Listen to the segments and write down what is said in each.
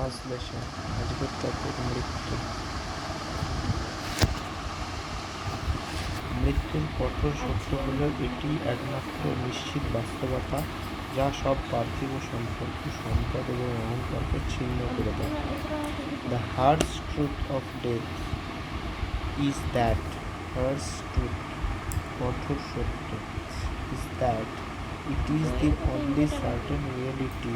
Translation. আজকের topic মৃত্যু। মৃত্যুর কঠোর সত্য হল এটি একমাত্র নিশ্চিত বাস্তবতা যা সব পার্থিব সম্পর্ক, সম্পদ এবং অহংকারকে ছিন্ন করে দেয়। The harsh truth of death is that কঠোর সত্য is that it is the only certain reality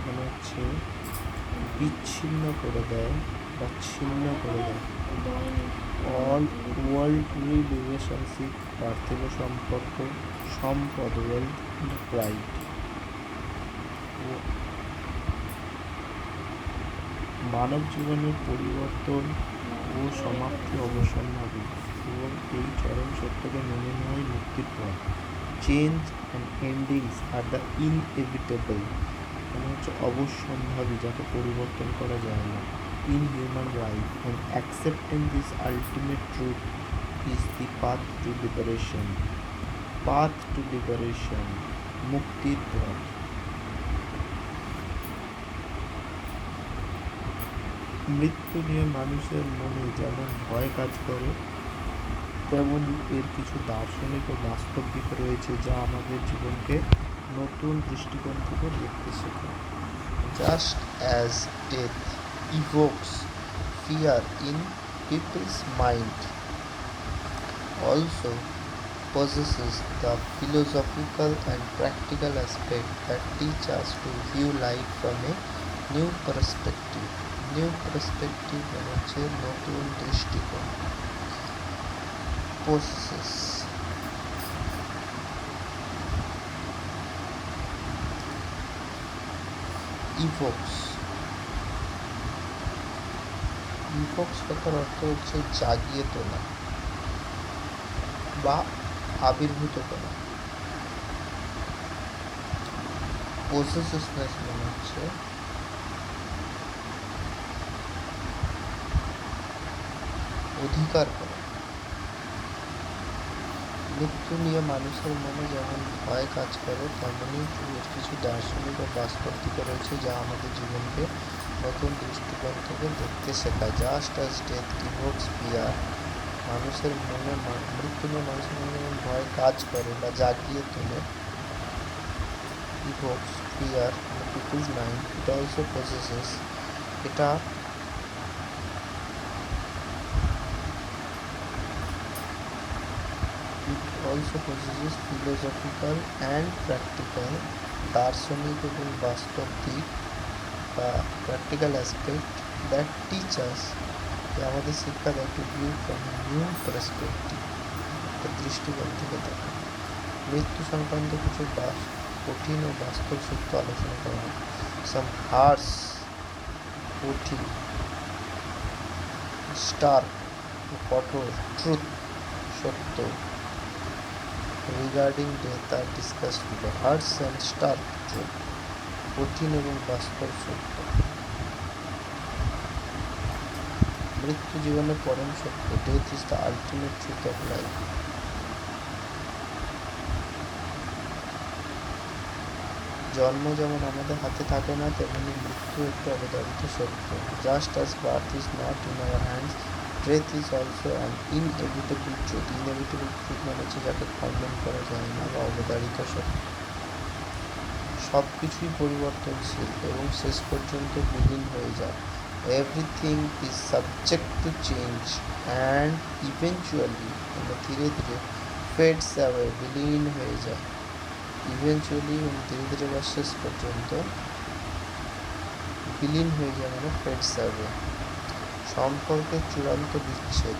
মানে হচ্ছে বিচ্ছিন্ন করে দেয় বা ছিন্ন করে দেয় অল ওয়ার্ল্ডলি রিলেশনশিপ, পার্থিব সম্পর্ক, সম্পদ, ওয়েলথ, প্রাইড। মানব জীবনের পরিবর্তন ও সমাপ্তি অবসম্ভাবী এবং এই চরম সত্যকে মেনে নেওয়াই মুক্তির পথ। Change and endings are the inevitable মানে হচ্ছে অবশ্যম্ভাবী, যাকে পরিবর্তন করা যায় না। In human life and accepting this ultimate truth is the path to liberation, মুক্তির পথ। মৃত্যু নিয়ে মানুষের মনে যেমন ভয় কাজ করে, তেমনই এর কিছু দার্শনিক ও বাস্তব দিক রয়েছে যা আমাদের জীবনকে নতুন দৃষ্টিকোণ থেকে দেখতে শেখায়। Just as death evokes fear in people's mind, also possesses the philosophical and practical aspect that teach us to view life from a new perspective. মানে হচ্ছে নতুন দৃষ্টিকোণ। possesses evokes কথার অর্থ হচ্ছে জাগিয়ে তোলা বা আবির্ভূত করা। possessiveness মানে হচ্ছে অধিকার করা। মৃত্যু নিয়ে মানুষের মনে যেমন ভয় কাজ করে, তেমনই এর কিছু দার্শনিক ও বাস্তব দিক রয়েছে যা আমাদের জীবনকে নতুন দৃষ্টিকোণ থেকে দেখতে শেখায়। Just as death Evocus fear, মানুষের মনে মৃত্যু নিয়ে মানুষের মনে যেমন ভয় কাজ করে বা জাগিয়ে তোলে। Evokes fear people's mind, it also possesses, এটা also possesses philosophical and practical, দার্শনিক এবং বাস্তব দিক বা practical aspect that teach us, আমাদের শিক্ষা দেয় two view from new perspective, একটা দৃষ্টিকোণ থেকে দেখা। মৃত্যু সংক্রান্ত কিছু কঠিন ও বাস্তব সত্য আলোচনা করা হয়। সাম হার্স, কঠিন, স্টার্ক, কঠোর, ট্রুথ, সত্য regarding death are discussed below. Harsh and stark truth, কঠিন এবং বাস্তব সত্য। মৃত্যু জীবনের পরম সত্য। Death is the ultimate truth of life. জন্ম যেমন আমাদের হাতে থাকে না, তেমনি মৃত্যু একটি অবধারিত সত্য। Just as birth is not in our hands, death is also an inevitable truth. Inevitable truth মানে হচ্ছে যাকে খণ্ডন করা যায় না বা অবধারিত সত্য। সব কিছুই পরিবর্তনশীল এবং শেষ পর্যন্ত বিলীন হয়ে যায়। Everything is subject to change and eventually, মানে ধীরে ধীরে ফেডস অ্যাওয়ে, বিলীন হয়ে যায়। ইভেনচুয়ালি মানে ধীরে ধীরে বা শেষ পর্যন্ত বিলীন হয়ে যায়, মানে ফেডস অ্যাওয়ে। সম্পর্কের চূড়ান্ত বিচ্ছেদ,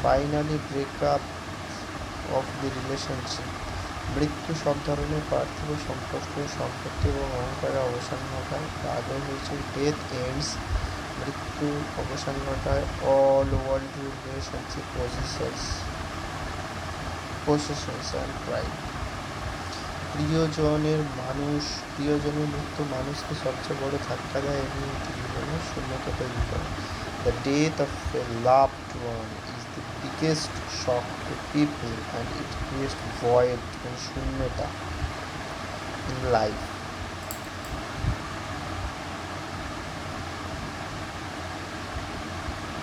finally breakup of the relationship. মৃত্যু সব ধরনের পার্থিব সম্পর্ক, সম্পত্তি এবং অহংকারের অবসান ঘটায়। আগে হয়েছে ডেথ এন্ডস, মৃত্যু অবসান ঘটায় all world relationship, possessions and pride. প্রিয়জনের মৃত্যু মানুষকে সবচেয়ে বড় ধাক্কা দেয় এবং জীবনের শূন্যতা তৈরি করে। The death of a loved one is the biggest shock to people and it creates void and শূন্যতা। in life.